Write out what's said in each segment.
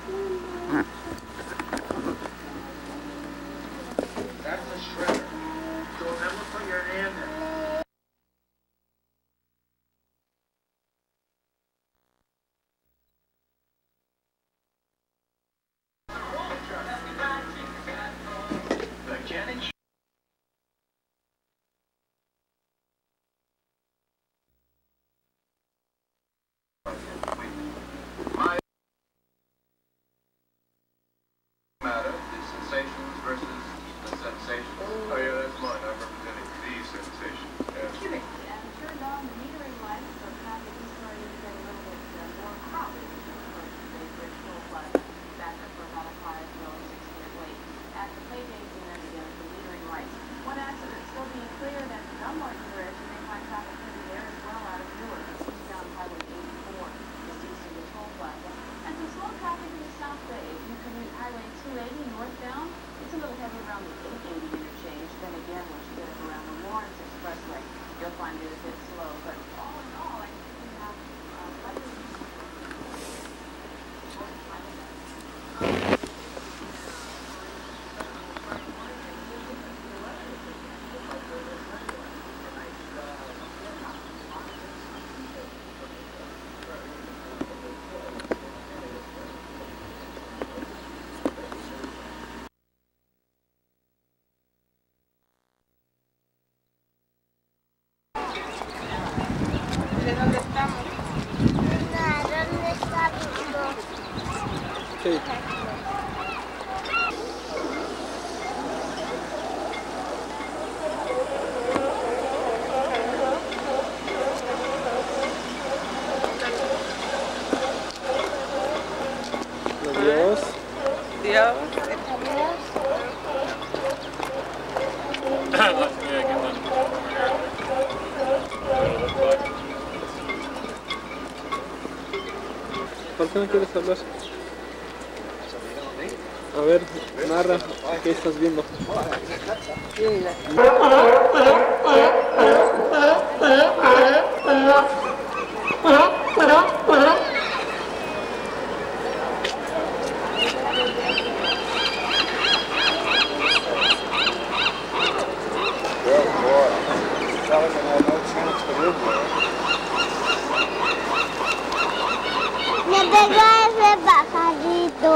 That's a shredder. So remember, put your hand in. Mechanic. Matter, the sensations versus the sensations. Oh yeah, that's mine. I'm representing the sensation. Yeah. And turned on the metering lights, so traffic is starting to get a little bit more crowded. They bridge full flood back up for about a 6-minute wait. At the play dates and then again the metering lights. One accident still being cleared at the Dunbar Bridge. You may find traffic heading there as well out of Newark, eastbound Highway 84, just east of the toll plaza. And some slow traffic in the South Bay. If you commute Highway 280 northbound, it's a little heavy around the 880 interchange. Then again, once you get up around the Lawrence Expressway, you'll find it a bit slow. But all in all, I think we have slightly... ¿De dónde estamos? ¿Dónde está Vivo? Sí. Adiós. Adiós. ¿Por qué no quieres hablar? A ver, narra, ¿qué estás viendo? Me pega ese pajarito.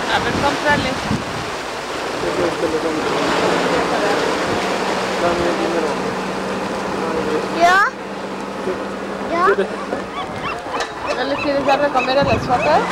A ver, cómprale. ¿Yo? ¿Yo? ¿No le quieres dar de comer a las vacas?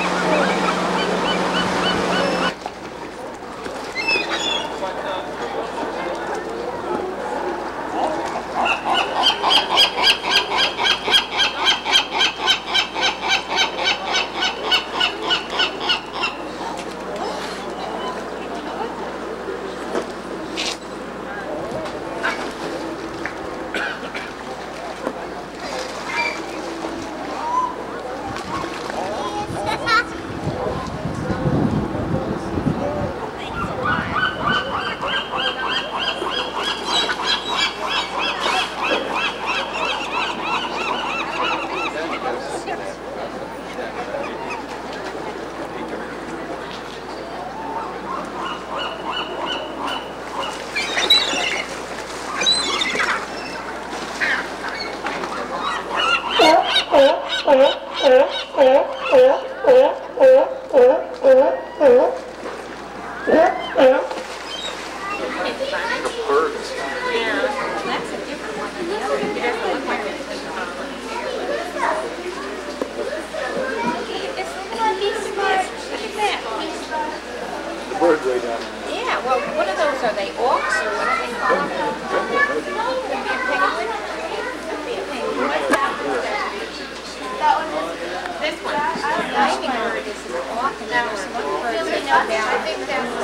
are they auks or what are they called? Could be a penguin. Could be a penguin. That one is this one. I think bird is an auk and there's one bird that's down. I think that's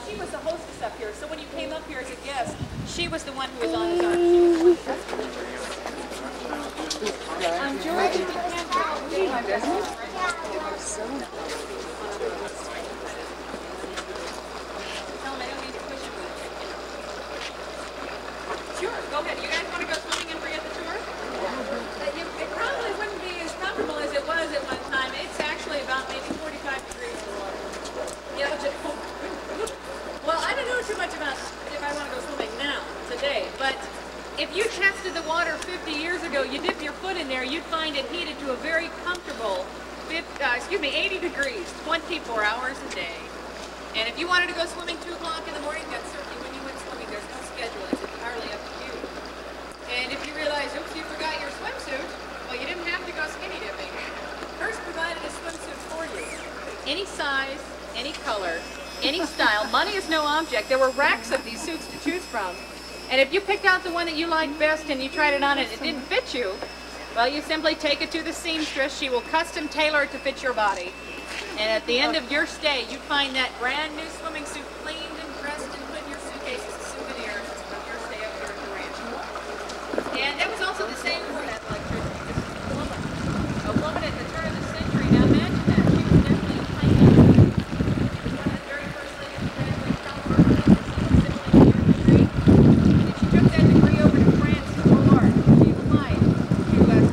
she was the hostess up here, so when you came up here as a guest, she was the one who was on the dock. I'm George. You can't believe my business. It was so nice. Tell them I don't need to push you. Sure, go ahead. You guys want to go swimming and forget the tour? It probably wouldn't be as comfortable as it was at one time. It's actually about maybe 45 degrees in the water. Yeah, well, I don't know too much about if I want to go swimming now, today, but if you tested the water 50 years ago, you dip your foot in there, you'd find it heated to a very comfortable 80 degrees, 24 hours a day. And if you wanted to go swimming 2 o'clock in the morning, that's certainly when you went swimming. There's no schedule. It's entirely up to you. And if you realize, oops, you forgot your swimsuit, well, you didn't have to go skinny dipping. Herst provided a swimsuit for you. Any size, any color, any style. Money is no object. There were racks of these suits to choose from. And if you picked out the one that you liked best and you tried it on and it didn't fit you, well, you simply take it to the seamstress. She will custom tailor it to fit your body. And at the end of your stay, you'd find that brand new swimming suit cleaned and pressed and put in your suitcase as a souvenir from your stay up here at the ranch. And that was also the same for that electricity. This is a woman. A woman at the turn of the century. Now imagine that. She was definitely a playmate. She was one of the very first ladies who graduated California. She took that degree over to France to Rouen. She applied to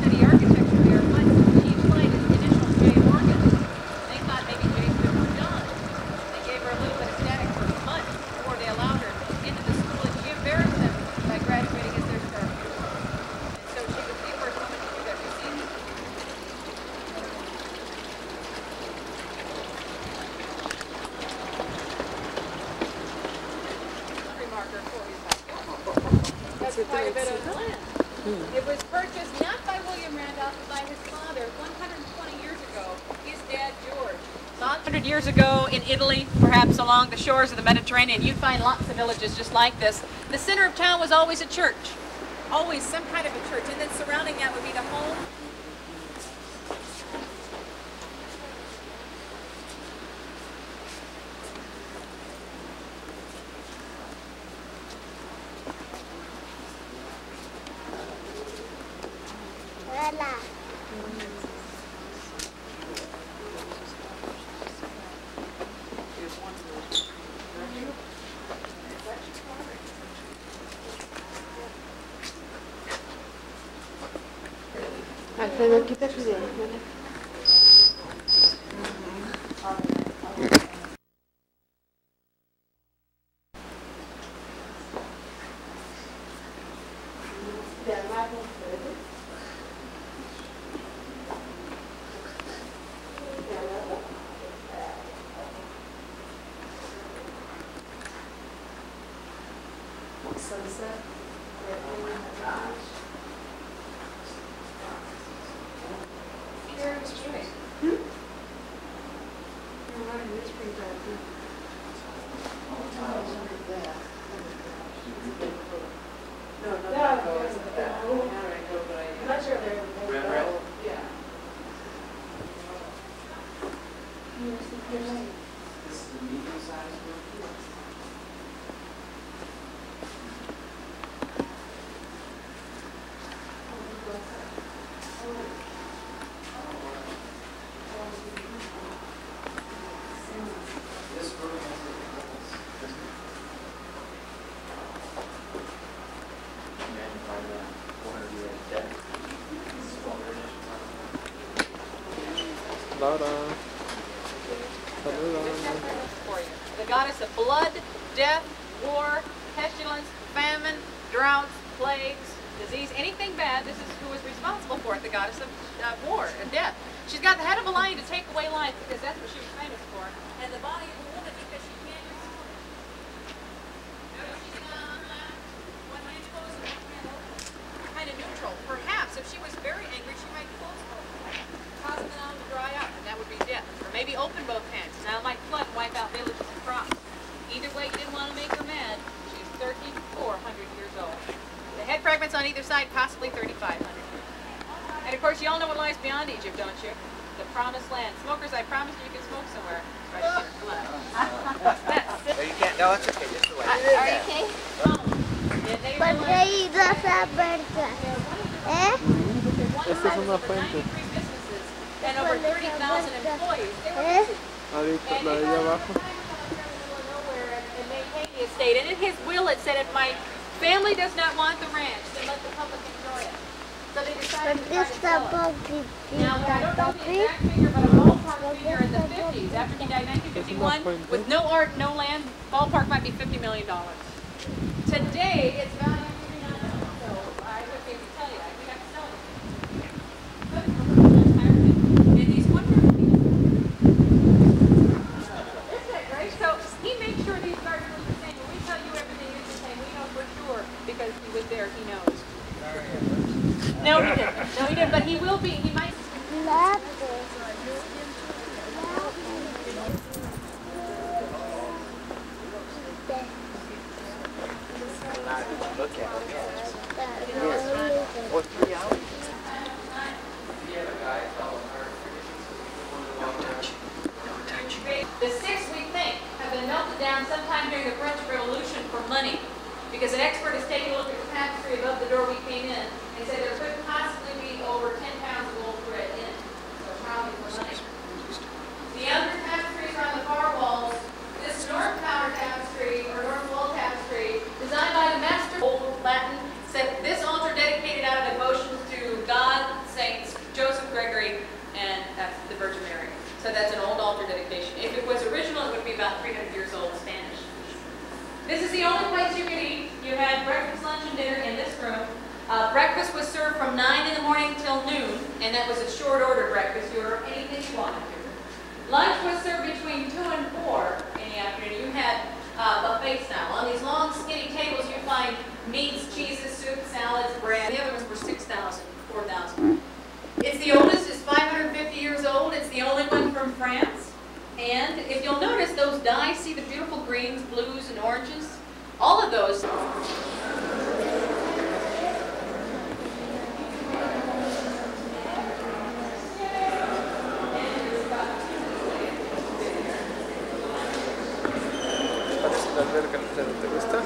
study architecture there, but she applied as the initial J. Morgan. They thought maybe J could have done. They gave her a little bit of static for a month before they allowed her into the school, and she embarrassed them by graduating as their star pupil. And so she was the first woman to do that. You see? Marker for you. That's quite a bit of land. It was purchased not by William Randolph, but by his father, 500 years ago in Italy, perhaps along the shores of the Mediterranean, you'd find lots of villages just like this. The center of town was always a church, always some kind of a church, and then surrounding that would be the home. Hola. Alfredo, quita su dedo. The goddess of blood, death, war, pestilence, famine, droughts, plagues, disease, anything bad. This is who was responsible for it, the goddess of war and death. She's got the head of a lion to take away life because that's what she was famous for, and the body of a woman because she can't restore it. Notice she's got on her lap, one hand closed and one hand open. Kind of neutral. Perhaps if she was very angry, she might close both hands, causing them all to dry up, and that would be death. Or maybe open both hands. Now it might flood and wipe out villages and crops. Either way, you didn't want to make her mad. She's 3,400 years old. The head fragments on either side, possibly 3,500 years. And of course, you all know what lies beyond Egypt, don't you? The promised land. Smokers, I promise you can smoke somewhere. Right here. Come on. No, you can't. No, it's okay. Just the way. Are you okay? ¿Por qué hay dos abertas? Esta es una fuente. And over 30,000 employees. Ahorita, la de allá abajo. Estate. And in his will it said, if my family does not want the ranch, then let the public enjoy it. So they decided to try to sell it. Now, I don't know the exact figure, but a ballpark figure in the 50s, after he died in 1951, with no art, no land, ballpark might be $50 million. Today, it's valued $3 million. So I wouldn't be able to tell you. I think I can sell it. And these wonderful people. Isn't that great? So he made sure these gardens were the same. When we tell you everything is the same, we know for sure because he was there. He knows. No, he didn't. No, he didn't. But he will be. He might. Look at it. What, 3 hours? The six, we think, have been melted down sometime during the French Revolution for money. Because an expert has taken a look at the tapestry above the door we came in and said there could possibly be over 10 pounds of gold thread in it. So probably for money. The other tapestries are on the far walls. This north tower tapestry, or north wall tapestry, designed by the master old Latin, said this altar dedicated out of devotion to God, saints, Joseph Gregory, and that's the Virgin Mary. So that's an old altar dedication. If it was original, it would be about 300 years old, Spanish. This is the only place you could eat. You had breakfast, lunch, and dinner in this room. Breakfast was served from 9 in the morning till noon, and that was a short order breakfast. You order anything you wanted to. Lunch was served between 2 and 4 in the afternoon. You had buffet style. On these long, skinny tables, you find meats, cheeses, soup, salads, bread. The other ones were 6,000, 4,000. It's the oldest. It's 550 years old. It's the only one from France. And if you'll notice those dyes, see the beautiful greens, blues, and oranges? All of those. ¿Te gusta?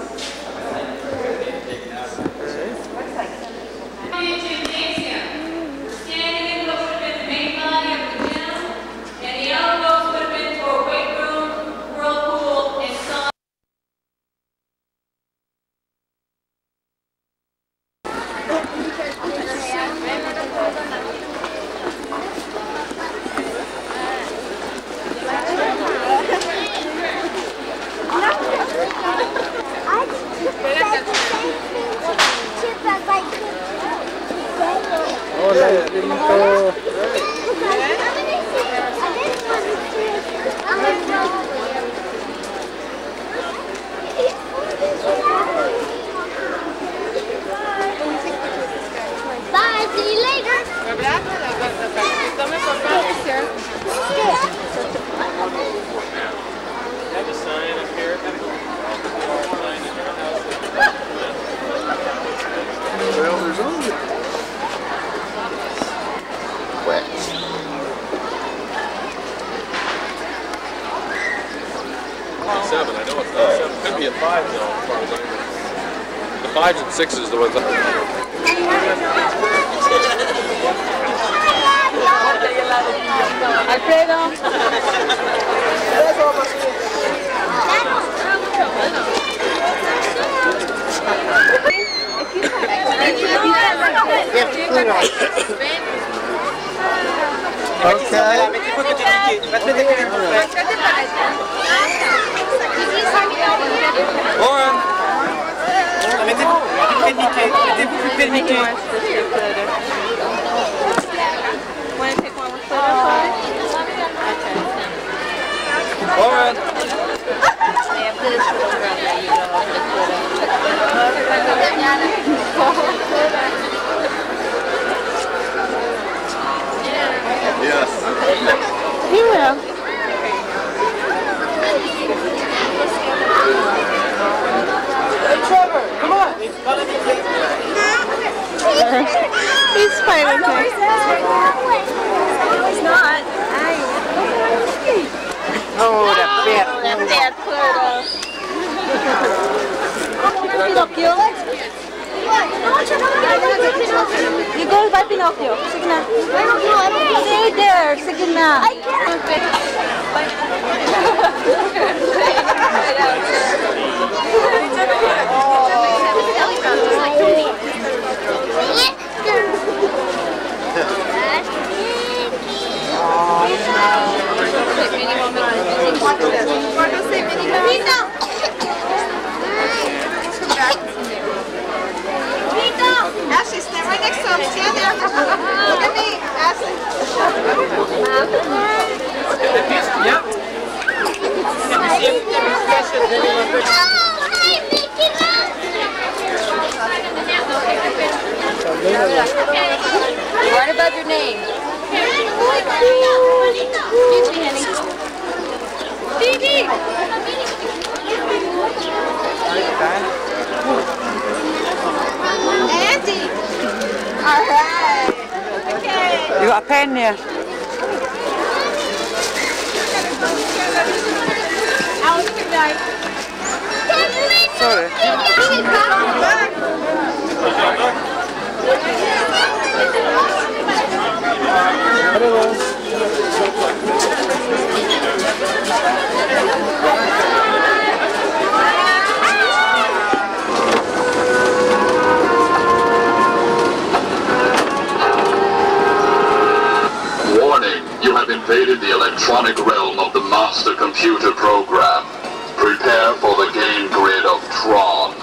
Hola, Benito. Bye, see you later. Have a sign up here. Well, there's only wet. Seven, I know it's not seven. Could be a 5 though, as far as I know. The 5s and 6s, the ones Alfredo. Lauren! Mettez-vous plus près de Mickey. Want to take one with soda? Lauren! Yes. He will. Hey Trevor, come on! He's fighting me. He's not. Oh, the bad. That Pinocchio. You go by Pinocchio. Sige na. Stay there. Sige na. Ashley, stand right next to him. Stand there. Look at me, Ashley. Yep. What about your name? Excuse me, honey. Dee. Auntie. All right. Okay. You got a pen there. Alice, good night. Sorry. Warning, you have invaded the electronic realm of the master computer program. Prepare for the game grid of Tron.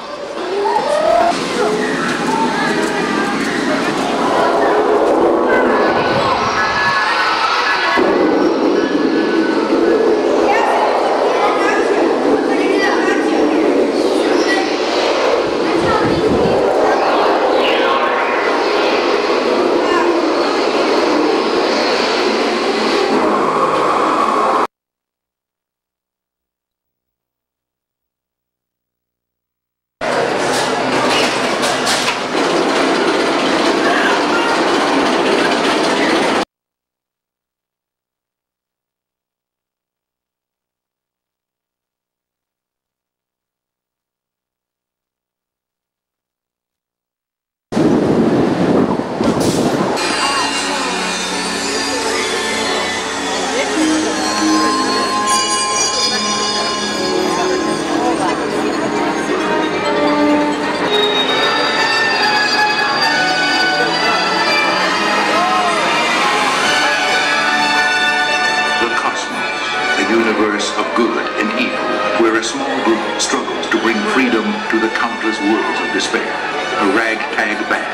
universe of good and evil, where a small group struggles to bring freedom to the countless worlds of despair. A ragtag band,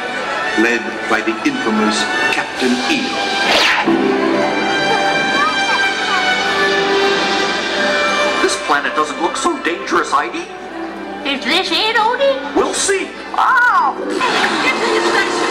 led by the infamous Captain EO. This planet doesn't look so dangerous, Heidi. Is this it, Odie? We'll see. Oh! Get to the station.